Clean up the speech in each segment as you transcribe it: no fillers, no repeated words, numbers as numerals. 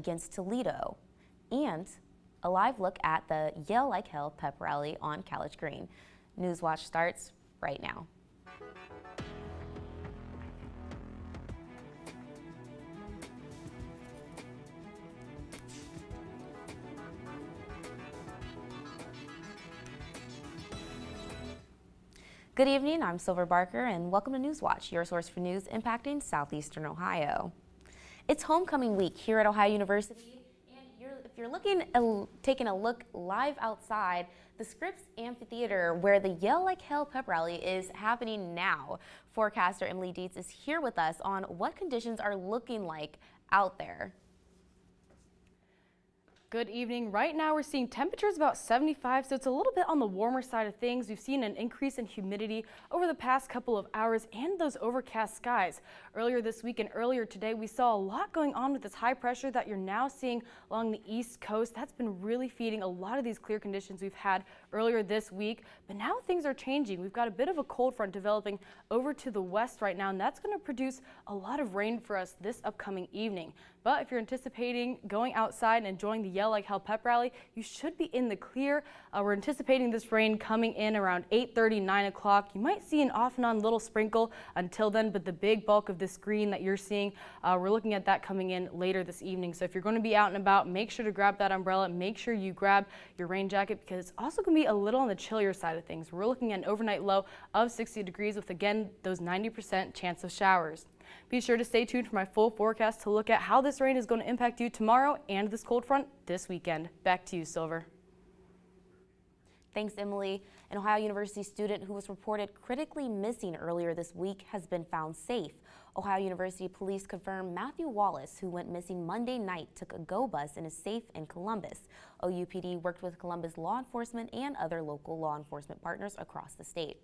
against Toledo, and a live look at the Yell Like Hell pep rally on College Green. Newswatch starts right now. Good evening, I'm Silver Barker, and welcome to Newswatch, your source for news impacting southeastern Ohio. It's homecoming week here at Ohio University, and if you're taking a look live outside, the Scripps Amphitheater, where the Yell Like Hell pep rally is happening now. Forecaster Emily Dietz is here with us on what conditions are looking like out there. Good evening. Right now we're seeing temperatures about 75, so it's a little bit on the warmer side of things. We've seen an increase in humidity over the past couple of hours and those overcast skies. Earlier this week and earlier today, we saw a lot going on with this high pressure that you're now seeing along the East Coast. That's been really feeding a lot of these clear conditions we've had earlier this week, but now things are changing. We've got a bit of a cold front developing over to the west right now, and that's going to produce a lot of rain for us this upcoming evening. But if you're anticipating going outside and enjoying the Yell Like Hell pep rally, you should be in the clear. We're anticipating this rain coming in around 8:30, 9 o'clock. You might see an off and on little sprinkle until then, but the big bulk of this green that you're seeing, we're looking at that coming in later this evening. So if you're going to be out and about, make sure to grab that umbrella. Make sure you grab your rain jacket because it's also going to be a little on the chillier side of things. We're looking at an overnight low of 60 degrees with, again, those 90% chance of showers. Be sure to stay tuned for my full forecast to look at how this rain is going to impact you tomorrow and this cold front this weekend. Back to you, Silver. Thanks, Emily. An Ohio University student who was reported critically missing earlier this week has been found safe. Ohio University police confirmed Matthew Wallace, who went missing Monday night, took a GO bus in a safe in Columbus. OUPD worked with Columbus law enforcement and other local law enforcement partners across the state.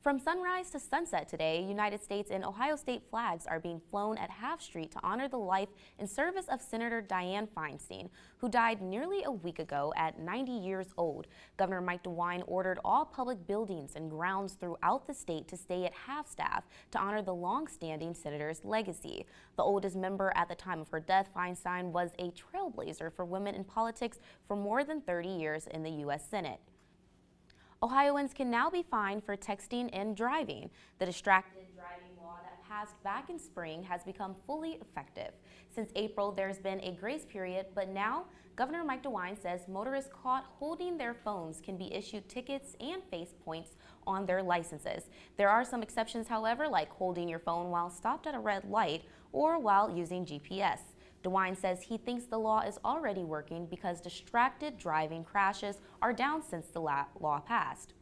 From sunrise to sunset today, United States and Ohio State flags are being flown at Half Street to honor the life and service of Senator Dianne Feinstein, who died nearly a week ago at 90 years old. Governor Mike DeWine ordered all public buildings and grounds throughout the state to stay at half-staff to honor the long-standing senator's legacy. The oldest member at the time of her death, Feinstein was a trailblazer for women in politics for more than 30 years in the U.S. Senate. Ohioans can now be fined for texting and driving. The distracted driving law that passed back in spring has become fully effective. Since April, there's been a grace period, but now Governor Mike DeWine says motorists caught holding their phones can be issued tickets and face points on their licenses. There are some exceptions, however, like holding your phone while stopped at a red light or while using GPS. DeWine says he thinks the law is already working because distracted driving crashes are down since the law passed.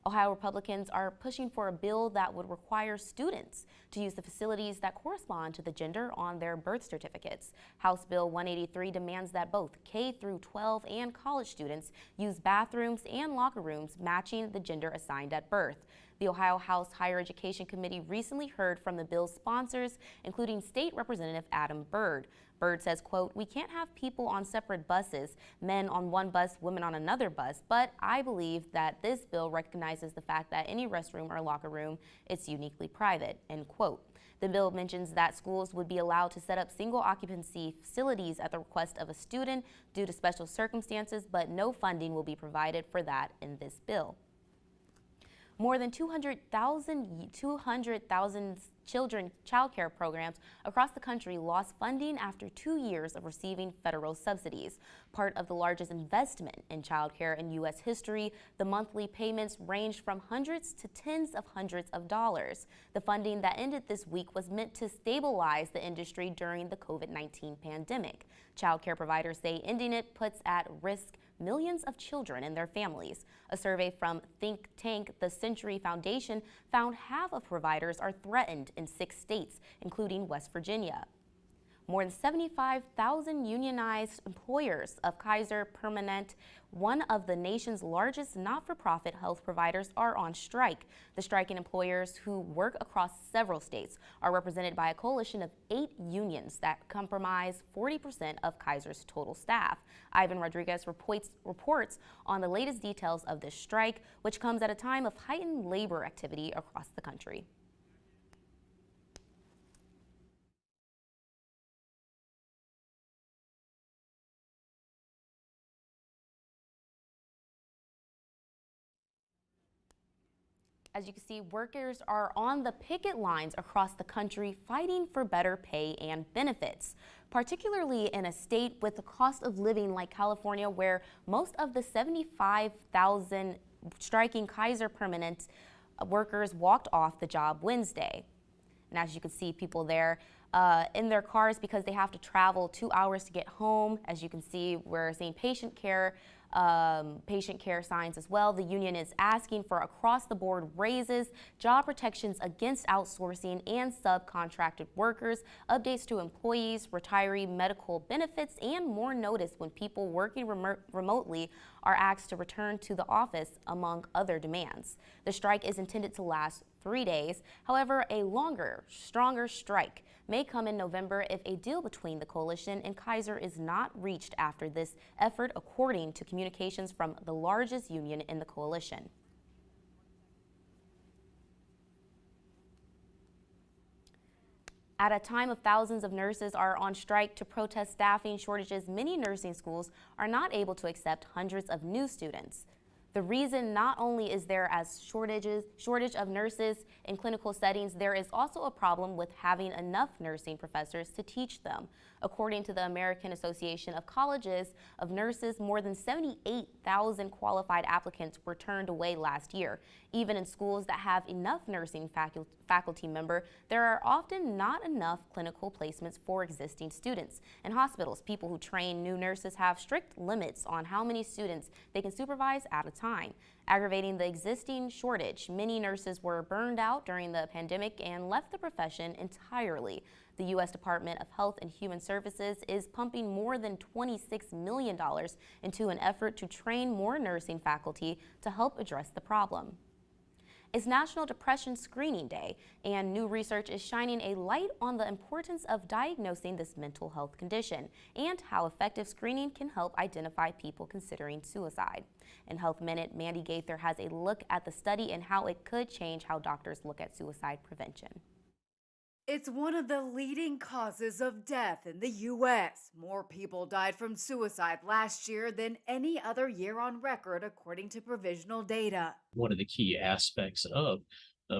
Ohio Republicans are pushing for a bill that would require students to use the facilities that correspond to the gender on their birth certificates. House Bill 183 demands that both K-12 and college students use bathrooms and locker rooms matching the gender assigned at birth. The Ohio House Higher Education Committee recently heard from the bill's sponsors, including State Representative Adam Byrd. Byrd says, quote, "We can't have people on separate buses, men on one bus, women on another bus, but I believe that this bill recognizes the fact that any restroom or locker room is uniquely private," end quote. The bill mentions that schools would be allowed to set up single occupancy facilities at the request of a student due to special circumstances, but no funding will be provided for that in this bill. More than 200,000 children child care programs across the country lost funding after 2 years of receiving federal subsidies. Part of the largest investment in child care in U.S. history, the monthly payments ranged from hundreds to tens of hundreds of dollars. The funding that ended this week was meant to stabilize the industry during the COVID-19 pandemic. Child care providers say ending it puts at risk millions of children and their families. A survey from think tank The Century Foundation found half of providers are threatened in 6 states, including West Virginia. More than 75,000 unionized employers of Kaiser Permanente, one of the nation's largest not-for-profit health providers, are on strike. The striking employers, who work across several states, are represented by a coalition of 8 unions that comprise 40% of Kaiser's total staff. Ivan Rodriguez reports on the latest details of this strike, which comes at a time of heightened labor activity across the country. As you can see, workers are on the picket lines across the country fighting for better pay and benefits, particularly in a state with the cost of living like California, where most of the 75,000 striking Kaiser Permanente workers walked off the job Wednesday. And as you can see, people there in their cars because they have to travel 2 hours to get home. As you can see, we're seeing patient care signs as well. The union is asking for across-the-board raises, job protections against outsourcing and subcontracted workers, updates to employees, retiree medical benefits, and more notice when people working remotely are asked to return to the office, among other demands. The strike is intended to last 3 days. However, a longer, stronger strike may come in November if a deal between the coalition and Kaiser is not reached after this effort, according to communications from the largest union in the coalition. At a time of thousands of nurses are on strike to protest staffing shortages, many nursing schools are not able to accept hundreds of new students. The reason not only is there a shortage of nurses in clinical settings, there is also a problem with having enough nursing professors to teach them. According to the American Association of Colleges of Nurses, more than 78,000 qualified applicants were turned away last year. Even in schools that have enough nursing faculty member, there are often not enough clinical placements for existing students. In hospitals, people who train new nurses have strict limits on how many students they can supervise at a time. Aggravating the existing shortage, many nurses were burned out during the pandemic and left the profession entirely. The U.S. Department of Health and Human Services is pumping more than $26 million into an effort to train more nursing faculty to help address the problem. It's National Depression Screening Day, and new research is shining a light on the importance of diagnosing this mental health condition and how effective screening can help identify people considering suicide. In Health Minute, Mandy Gaither has a look at the study and how it could change how doctors look at suicide prevention. It's one of the leading causes of death in the U.S. More people died from suicide last year than any other year on record, according to provisional data. One of the key aspects of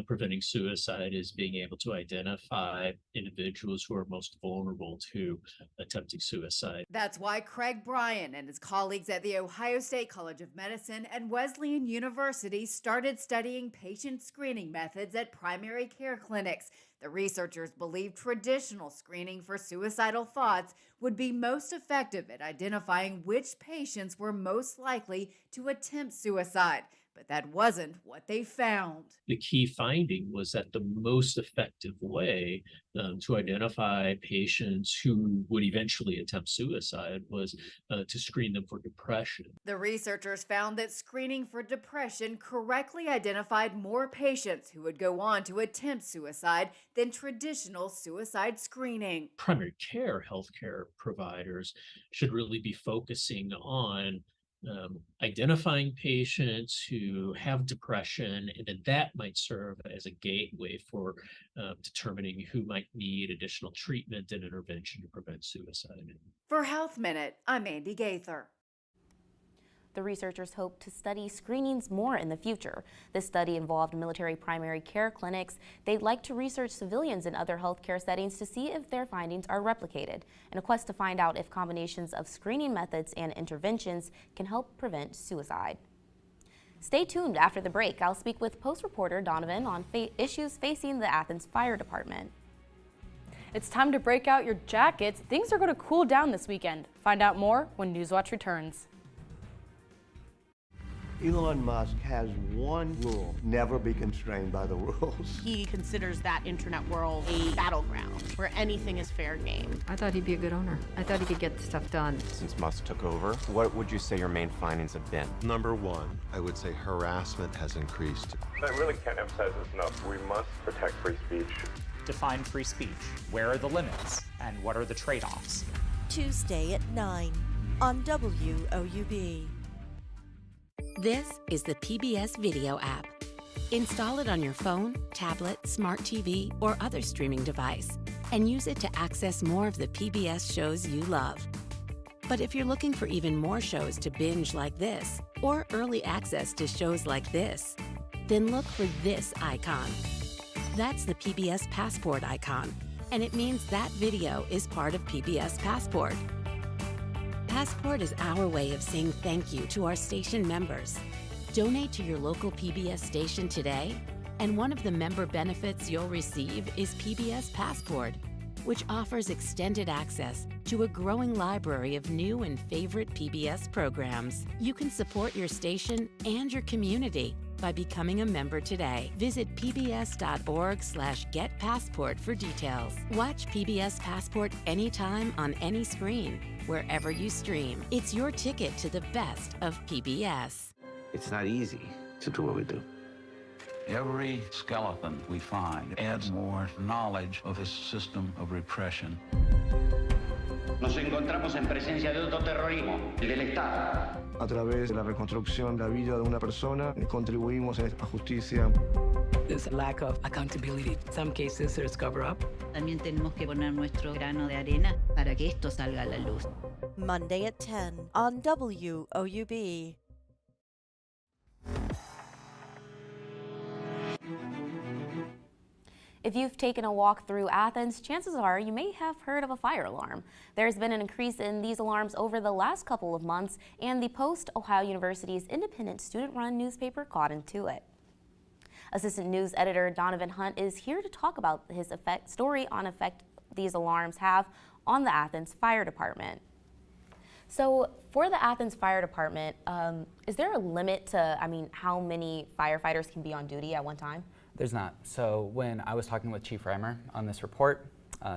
preventing suicide is being able to identify individuals who are most vulnerable to attempting suicide. That's why Craig Bryan and his colleagues at the Ohio State College of Medicine and Wesleyan University started studying patient screening methods at primary care clinics. The researchers believe traditional screening for suicidal thoughts would be most effective at identifying which patients were most likely to attempt suicide. But that wasn't what they found. The key finding was that the most effective way to identify patients who would eventually attempt suicide was to screen them for depression. The researchers found that screening for depression correctly identified more patients who would go on to attempt suicide than traditional suicide screening. Primary care healthcare providers should really be focusing on identifying patients who have depression, and then that might serve as a gateway for determining who might need additional treatment and intervention to prevent suicide. For Health Minute, I'm Mandy Gaither. The researchers hope to study screenings more in the future. This study involved military primary care clinics. They'd like to research civilians in other healthcare settings to see if their findings are replicated, in a quest to find out if combinations of screening methods and interventions can help prevent suicide. Stay tuned after the break. I'll speak with Post reporter Donovan on issues facing the Athens Fire Department. It's time to break out your jackets. Things are going to cool down this weekend. Find out more when Newswatch returns. Elon Musk has one rule: never be constrained by the rules. He considers that internet world a battleground where anything is fair game. I thought he'd be a good owner. I thought he could get stuff done. Since Musk took over, what would you say your main findings have been? Number one, I would say harassment has increased. I really can't emphasize this enough. We must protect free speech. Define free speech. Where are the limits and what are the trade-offs? Tuesday at 9 on WOUB. This is the PBS Video app. Install it on your phone, tablet, smart TV, or other streaming device, and use it to access more of the PBS shows you love. But if you're looking for even more shows to binge like this, or early access to shows like this, then look for this icon. That's the PBS Passport icon, and it means that video is part of PBS Passport. Passport is our way of saying thank you to our station members. Donate to your local PBS station today, and one of the member benefits you'll receive is PBS Passport, which offers extended access to a growing library of new and favorite PBS programs. You can support your station and your community by becoming a member today. Visit pbs.org/getpassport for details. Watch PBS Passport anytime on any screen, wherever you stream. It's your ticket to the best of PBS. It's not easy to do what we do. Every skeleton we find adds more knowledge of this system of repression. Nos encontramos en presencia de otro terrorismo, el del Estado. A través de la reconstrucción de la vida de una persona, contribuimos a esta justicia. There's a lack of accountability. In some cases, there's cover-up. También tenemos que poner nuestro grano de arena para que esto salga a la luz. Monday at 10 on WOUB. If you've taken a walk through Athens, chances are you may have heard of a fire alarm. There's been an increase in these alarms over the last couple of months, and the Post, Ohio University's independent student-run newspaper, caught into it. Assistant news editor Donovan Hunt is here to talk about his story on effect these alarms have on the Athens Fire Department. So for the Athens Fire Department, is there a limit to, how many firefighters can be on duty at one time? There's not. So when I was talking with Chief Reimer on this report,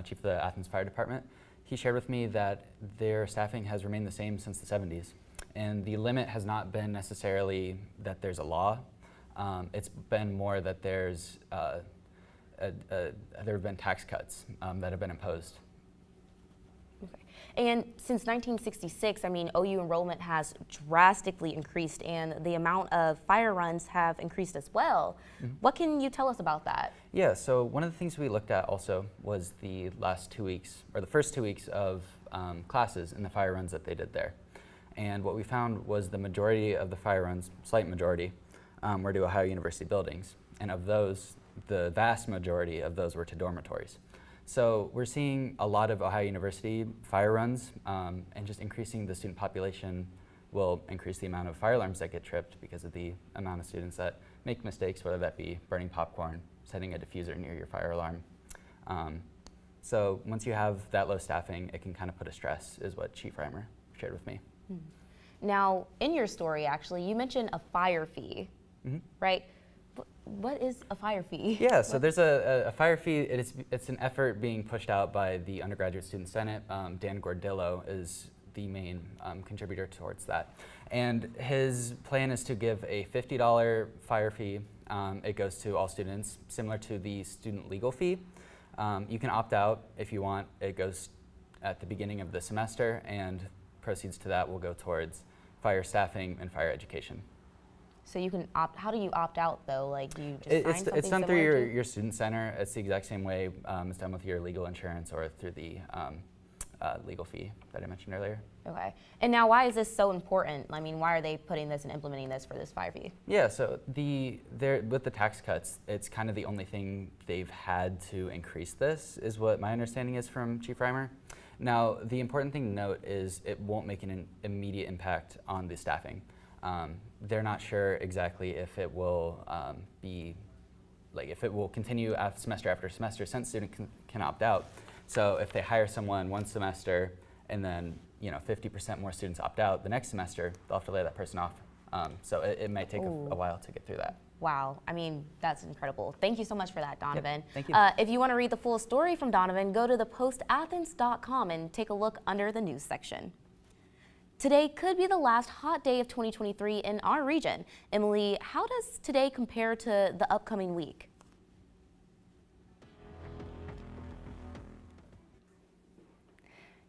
Chief of the Athens Fire Department, he shared with me that their staffing has remained the same since the 70s. And the limit has not been necessarily that there's a law. It's been more that there have been tax cuts that have been imposed. Okay. And since 1966, OU enrollment has drastically increased, and the amount of fire runs have increased as well. Mm-hmm. What can you tell us about that? Yeah, so one of the things we looked at also was the last 2 weeks, or the first 2 weeks of classes and the fire runs that they did there. And what we found was the majority of the fire runs, slight majority, were to Ohio University buildings. And of those, the vast majority of those were to dormitories. So we're seeing a lot of Ohio University fire runs, and just increasing the student population will increase the amount of fire alarms that get tripped because of the amount of students that make mistakes, whether that be burning popcorn, setting a diffuser near your fire alarm. So once you have that low staffing, it can kind of put a stress, is what Chief Reimer shared with me. Mm-hmm. Now, in your story, actually, you mentioned a fire fee, mm-hmm. right? What is a fire fee? Yeah, so there's a fire fee. It's an effort being pushed out by the Undergraduate Student Senate. Dan Gordillo is the main contributor towards that. And his plan is to give a $50 fire fee. It goes to all students, similar to the student legal fee. You can opt out if you want. It goes at the beginning of the semester, and proceeds to that will go towards fire staffing and fire education. So you can opt. How do you opt out though? Like, do you just sign something? It's done through your student center. It's the exact same way it's done with your legal insurance or through the legal fee that I mentioned earlier. Okay. And now, why is this so important? Why are they putting this and implementing this for this fire fee? Yeah. So with the tax cuts, it's kind of the only thing they've had to increase this, is what my understanding is from Chief Reimer. Now, the important thing to note is it won't make an immediate impact on the staffing. They're not sure exactly if it will if it will continue semester after semester, since students can opt out. So if they hire someone one semester and then 50% more students opt out the next semester, they'll have to lay that person off. So it might take a while to get through that. Wow, that's incredible. Thank you so much for that, Donovan. Yep, thank you. If you want to read the full story from Donovan, go to thepostathens.com and take a look under the news section. Today could be the last hot day of 2023 in our region. Emily, how does today compare to the upcoming week?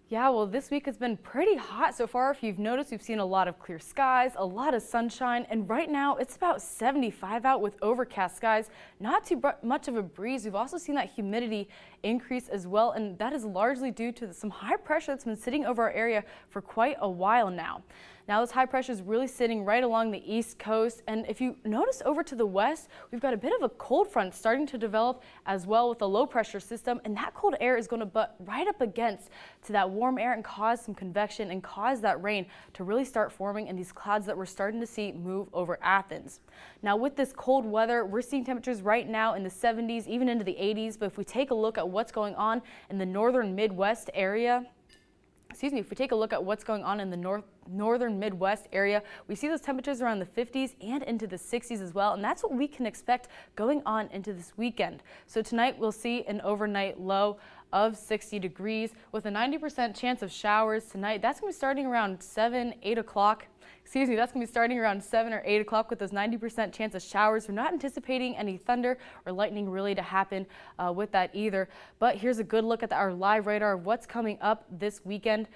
Yeah, well, this week has been pretty hot so far. If you've noticed, we've seen a lot of clear skies, a lot of sunshine, and right now it's about 75 out with overcast skies. Not too much of a breeze. We've also seen that humidity increase as well, and that is largely due to some high pressure that's been sitting over our area for quite a while now. Now this high pressure is really sitting right along the east coast, and if you notice over to the west, we've got a bit of a cold front starting to develop as well with a low pressure system, and that cold air is going to butt right up against to that warm air and cause some convection and cause that rain to really start forming in these clouds that we're starting to see move over Athens. Now with this cold weather, we're seeing temperatures right now in the 70s, even into the 80s, but if we take a look at what's going on in the northern Midwest area, if we take a look at what's going on in the northern Midwest area, we see those temperatures around the 50s and into the 60s as well, and that's what we can expect going on into this weekend. So tonight we'll see an overnight low of 60 degrees with a 90% chance of showers tonight. That's going to be starting around 7, 8 o'clock. That's going to be starting around 7 or 8 o'clock with those 90% chance of showers. We're not anticipating any thunder or lightning really to happen with that either. But here's a good look at our live radar of what's coming up this weekend.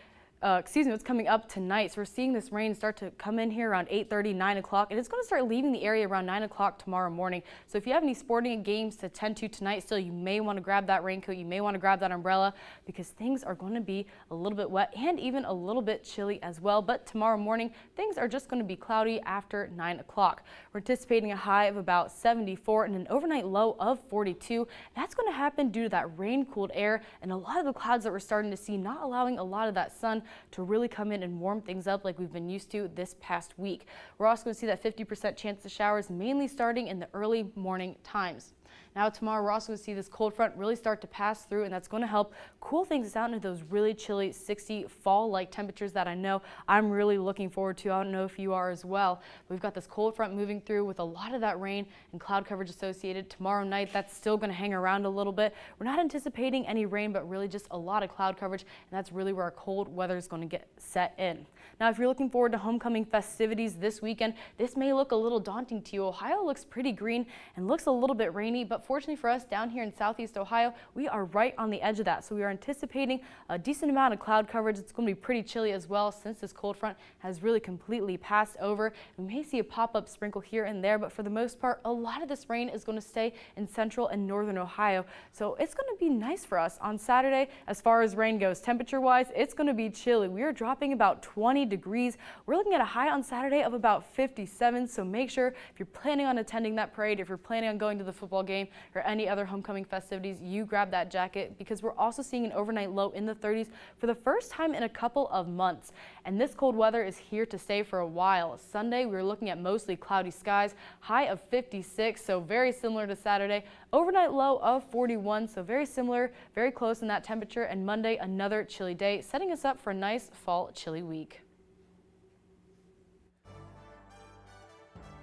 What's coming up tonight. So we're seeing this rain start to come in here around 8:30, 9 o'clock, and it's going to start leaving the area around 9 o'clock tomorrow morning. So if you have any sporting games to tend to tonight, still you may want to grab that raincoat, you may want to grab that umbrella because things are going to be a little bit wet and even a little bit chilly as well. But tomorrow morning, things are just going to be cloudy after 9 o'clock. We're anticipating a high of about 74 and an overnight low of 42. That's going to happen due to that rain-cooled air and a lot of the clouds that we're starting to see not allowing a lot of that sun to really come in and warm things up like we've been used to this past week. We're also going to see that 50% chance of showers mainly starting in the early morning times. Now tomorrow we're also going to see this cold front really start to pass through, and that's going to help cool things down into those really chilly 60 fall-like temperatures that I know I'm really looking forward to. I don't know if you are as well. We've got this cold front moving through with a lot of that rain and cloud coverage associated. Tomorrow night that's still going to hang around a little bit. We're not anticipating any rain, but really just a lot of cloud coverage, and that's really where our cold weather is going to get set in. Now if you're looking forward to homecoming festivities this weekend, this may look a little daunting to you. Ohio looks pretty green and looks a little bit rainy, but fortunately for us down here in southeast Ohio, we are right on the edge of that. So we are anticipating a decent amount of cloud coverage. It's going to be pretty chilly as well since this cold front has really completely passed over. We may see a pop-up sprinkle here and there, but for the most part, a lot of this rain is going to stay in central and northern Ohio. So it's going to be nice for us on Saturday as far as rain goes. Temperature-wise, it's going to be chilly. We are dropping about 20 degrees. We're looking at a high on Saturday of about 57. So make sure if you're planning on attending that parade, if you're planning on going to the football game or any other homecoming festivities, you grab that jacket because we're also seeing an overnight low in the 30s for the first time in a couple of months. And this cold weather is here to stay for a while. Sunday, we're looking at mostly cloudy skies, high of 56, so very similar to Saturday. Overnight low of 41, so very similar, very close in that temperature. And Monday, another chilly day, setting us up for a nice fall chilly week.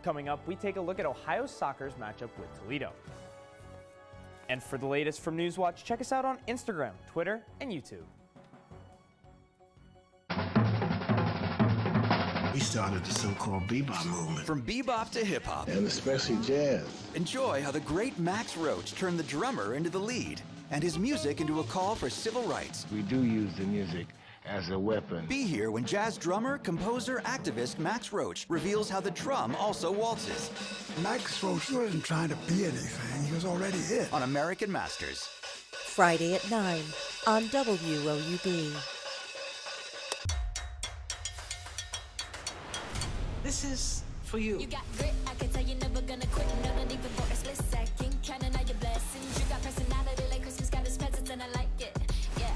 Coming up, we take a look at Ohio soccer's matchup with Toledo. And for the latest from Newswatch, check us out on Instagram, Twitter, and YouTube. We started the so-called bebop movement. From bebop to hip-hop. And especially jazz. Enjoy how the great Max Roach turned the drummer into the lead and his music into a call for civil rights. We do use the music as a weapon. Be here when jazz drummer, composer, activist Max Roach reveals how the drum also waltzes. Max Roach wasn't trying to be anything. He was already it. On American Masters. Friday at 9 on WOUB. This is for you. You got grit, I can tell you're never gonna quit. No, not even for a split second. Counting all your blessings. You got personality like Christmas got his presents, and I like it. Yeah.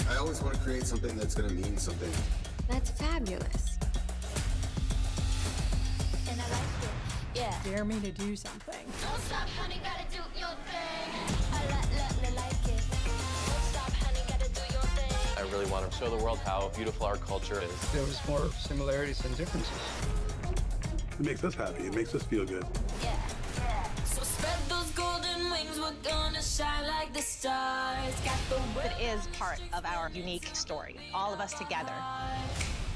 I always want to create something that's going to mean something. That's fabulous. And I like it. Yeah. Dare me to do something. Don't stop, honey, gotta do your thing. I like it. Don't stop, honey, gotta do your thing. I really want to show the world how beautiful our culture is. There was more similarities than differences. It makes us happy. It makes us feel good. Yeah. So spread those golden wings. We're gonna shine like the stars. Got the It is part of our unique story. All of us together.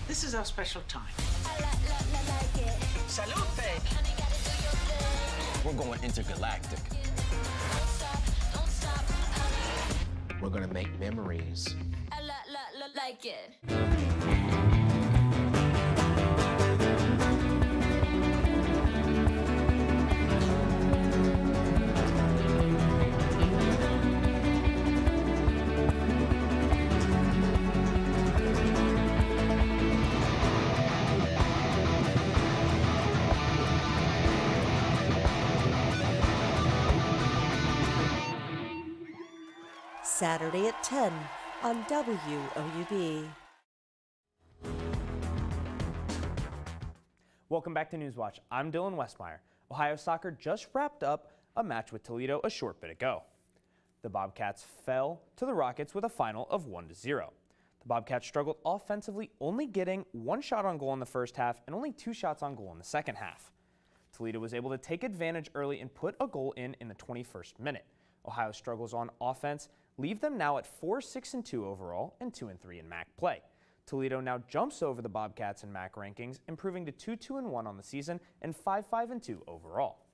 This is our special time. I like it. Salute, babe. Honey, gotta do your thing. We're going intergalactic. Don't stop, honey. We're going to make memories. I like it. Saturday at 10 on WOUB. Welcome back to Newswatch. I'm Dylan Westmeyer. Ohio soccer just wrapped up a match with Toledo a short bit ago. The Bobcats fell to the Rockets with a final of 1-0. The Bobcats struggled offensively, only getting one shot on goal in the first half and only 2 shots on goal in the second half. Toledo was able to take advantage early and put a goal in the 21st minute. Ohio's struggles on offense leave them now at 4-6-2 overall and 2-3 in MAC play. Toledo now jumps over the Bobcats in MAC rankings, improving to 2-2-1 on the season and 5-5-2 overall.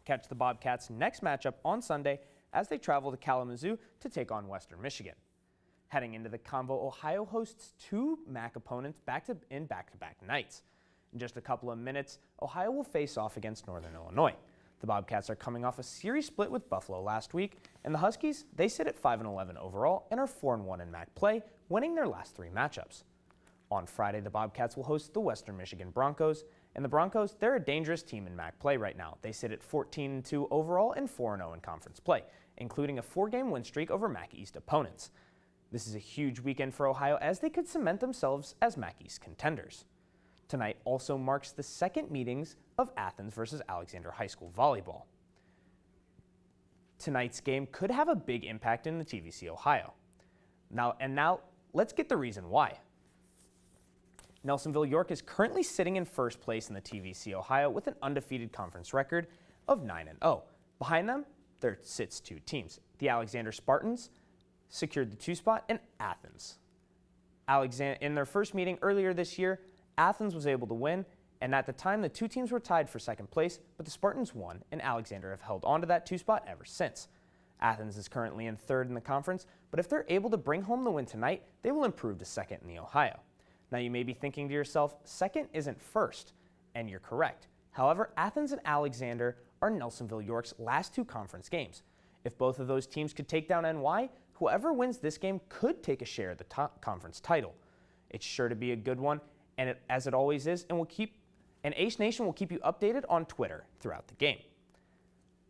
Catch the Bobcats' next matchup on Sunday as they travel to Kalamazoo to take on Western Michigan. Heading into the convo, Ohio hosts 2 MAC opponents back-to-back nights. In just a couple of minutes, Ohio will face off against Northern Illinois. The Bobcats are coming off a series split with Buffalo last week, and the Huskies, they sit at 5-11 overall and are 4-1 in MAC play, winning their last 3 matchups. On Friday, the Bobcats will host the Western Michigan Broncos, and the Broncos, they're a dangerous team in MAC play right now. They sit at 14-2 overall and 4-0 in conference play, including a 4-game win streak over MAC East opponents. This is a huge weekend for Ohio as they could cement themselves as MAC East contenders. Tonight also marks the second meetings of Athens versus Alexander High School volleyball. Tonight's game could have a big impact in the TVC Ohio. Now let's get the reason why. Nelsonville York is currently sitting in first place in the TVC Ohio with an undefeated conference record of 9-0. Behind them, there sits 2 teams. The Alexander Spartans secured the 2 spot, and Athens. In their first meeting earlier this year, Athens was able to win, and at the time the 2 teams were tied for second place, but the Spartans won, and Alexander have held on to that 2 spot ever since. Athens is currently in 3rd in the conference, but if they're able to bring home the win tonight, they will improve to 2nd in the Ohio. Now you may be thinking to yourself, 2nd isn't 1st, and you're correct. However, Athens and Alexander are Nelsonville York's last 2 conference games. If both of those teams could take down NY, whoever wins this game could take a share of the top conference title. It's sure to be a good one, and as it always is, and Ace Nation will keep you updated on Twitter throughout the game.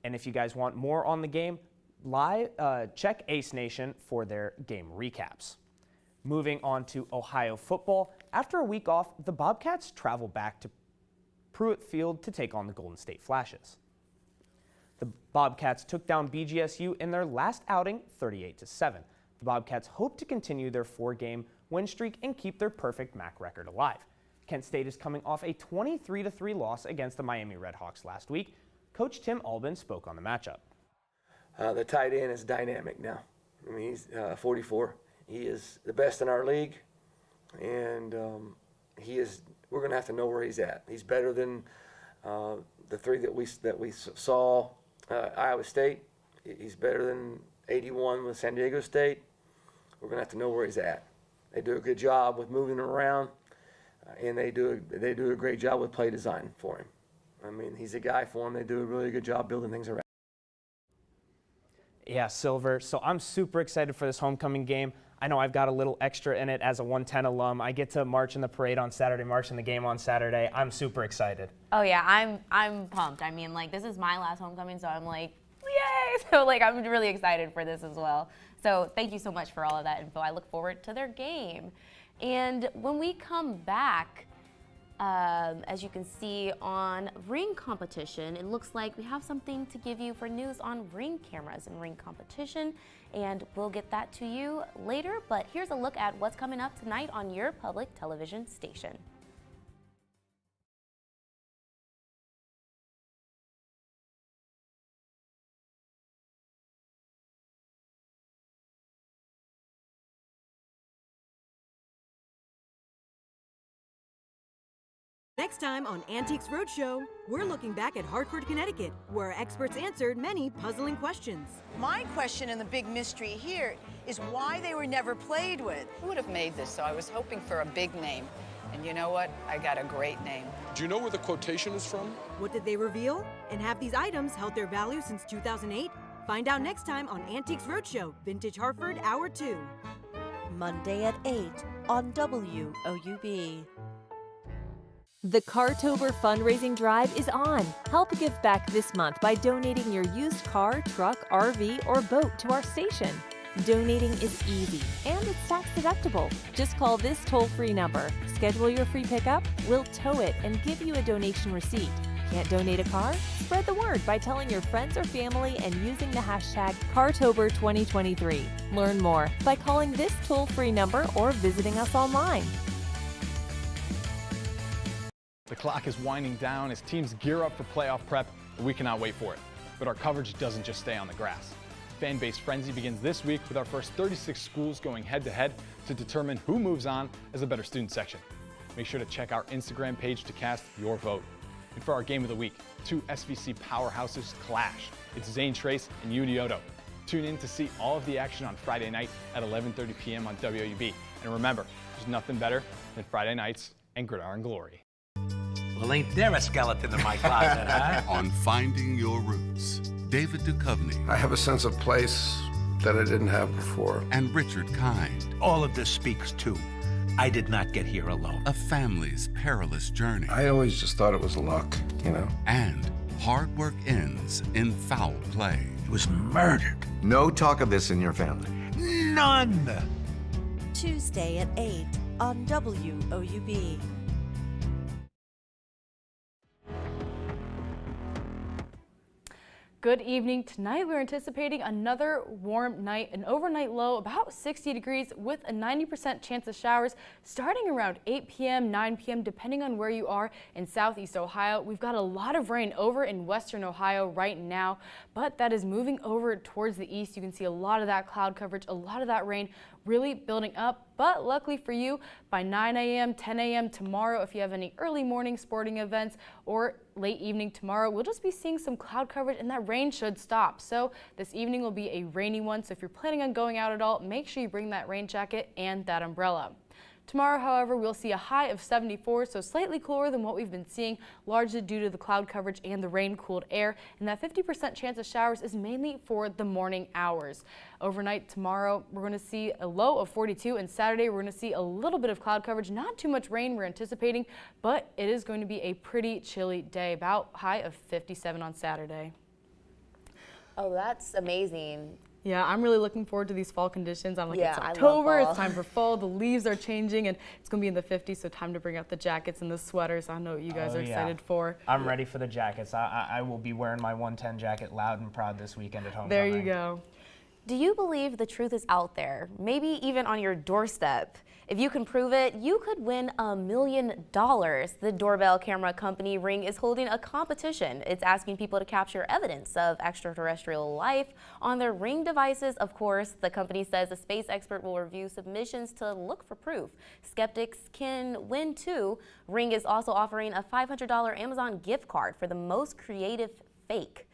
And if you guys want more on the game, check Ace Nation for their game recaps. Moving on to Ohio football, after a week off, the Bobcats travel back to Pruitt Field to take on the Golden State Flashes. The Bobcats took down BGSU in their last outing 38-7. The Bobcats hope to continue their 4-game win streak and keep their perfect MAC record alive. Kent State is coming off a 23-3 loss against the Miami Redhawks last week. Coach Tim Albin spoke on the matchup. The tight end is dynamic now. I mean, he's 44. He is the best in our league, and we're going to have to know where he's at. He's better than the 3 that we saw Iowa State. He's better than 81 with San Diego State. We're going to have to know where he's at. They do a good job with moving him around, and they do a great job with play design for him. I mean, he's a guy for him. They do a really good job building things around. Yeah, Silver. So I'm super excited for this homecoming game. I know I've got a little extra in it as a 110 alum. I get to march in the parade on Saturday, march in the game on Saturday. I'm super excited. Oh yeah, I'm pumped. I mean, like, this is my last homecoming, so I'm like, yay! So like, I'm really excited for this as well. So thank you so much for all of that info. I look forward to their game. And when we come back, as you can see on ring competition, it looks like we have something to give you for news on ring cameras and ring competition, and we'll get that to you later. But here's a look at what's coming up tonight on your public television station. Next time on Antiques Roadshow, we're looking back at Hartford, Connecticut, where experts answered many puzzling questions. My question and the big mystery here is why they were never played with. Who would have made this? So I was hoping for a big name. And you know what? I got a great name. Do you know where the quotation is from? What did they reveal? And have these items held their value since 2008? Find out next time on Antiques Roadshow, Vintage Hartford, Hour 2. Monday at 8 on WOUB. The Cartober fundraising drive is on. Help give back this month by donating your used car, truck, RV, or boat to our station. Donating is easy and it's tax deductible. Just call this toll-free number, schedule your free pickup, we'll tow it and give you a donation receipt. Can't donate a car? Spread the word by telling your friends or family and using the hashtag Cartober2023. Learn more by calling this toll-free number or visiting us online. The clock is winding down as teams gear up for playoff prep, and we cannot wait for it. But our coverage doesn't just stay on the grass. Fan-based frenzy begins this week with our first 36 schools going head-to-head to determine who moves on as a better student section. Make sure to check our Instagram page to cast your vote. And for our game of the week, two SVC powerhouses clash. It's Zane Trace and Udioto. Tune in to see all of the action on Friday night at 11:30 p.m. on WOUB. And remember, there's nothing better than Friday nights and gridiron glory. Well, ain't there a skeleton in my closet, huh? On Finding Your Roots, David Duchovny. I have a sense of place that I didn't have before. And Richard Kind. All of this speaks to I did not get here alone. A family's perilous journey. I always just thought it was luck, you know? And hard work ends in foul play. He was murdered. No talk of this in your family. None. Tuesday at 8 on WOUB. Good evening. Tonight we're anticipating another warm night, an overnight low about 60 degrees with a 90% chance of showers starting around 8 p.m., 9 p.m. depending on where you are in southeast Ohio. We've got a lot of rain over in western Ohio right now, but that is moving over towards the east. You can see a lot of that cloud coverage, a lot of that rain really building up, but luckily for you, by 9 a.m., 10 a.m. tomorrow, if you have any early morning sporting events or late evening tomorrow, we'll just be seeing some cloud coverage and that rain should stop. So this evening will be a rainy one, so if you're planning on going out at all, make sure you bring that rain jacket and that umbrella. Tomorrow, however, we'll see a high of 74, so slightly cooler than what we've been seeing, largely due to the cloud coverage and the rain-cooled air, and that 50% chance of showers is mainly for the morning hours. Overnight tomorrow, we're going to see a low of 42, and Saturday we're going to see a little bit of cloud coverage, not too much rain we're anticipating, but it is going to be a pretty chilly day, about high of 57 on Saturday. Oh, that's amazing. Yeah, I'm really looking forward to these fall conditions. It's I love October, fall. It's time for fall, the leaves are changing, and it's going to be in the 50s, so time to bring out the jackets and the sweaters. I know what you guys are excited for. I'm ready for the jackets. I will be wearing my 110 jacket loud and proud this weekend at home. There you go. Do you believe the truth is out there, maybe even on your doorstep? If you can prove it, you could win $1 million. The doorbell camera company Ring is holding a competition. It's asking people to capture evidence of extraterrestrial life on their Ring devices. Of course, the company says a space expert will review submissions to look for proof. Skeptics can win too. Ring is also offering a $500 Amazon gift card for the most creative fake.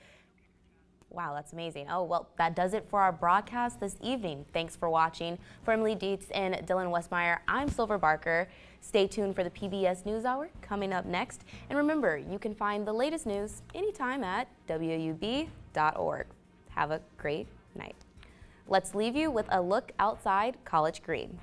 Wow, that's amazing. Oh, well, that does it for our broadcast this evening. Thanks for watching. For Emily Dietz and Dylan Westmeyer, I'm Silver Barker. Stay tuned for the PBS NewsHour coming up next. And remember, you can find the latest news anytime at WOUB.org. Have a great night. Let's leave you with a look outside College Green.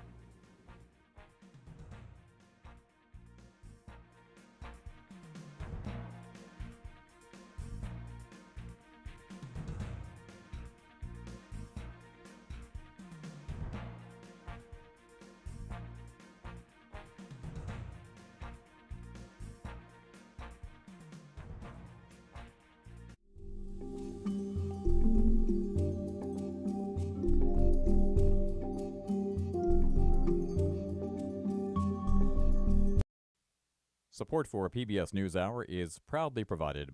Support for PBS NewsHour is proudly provided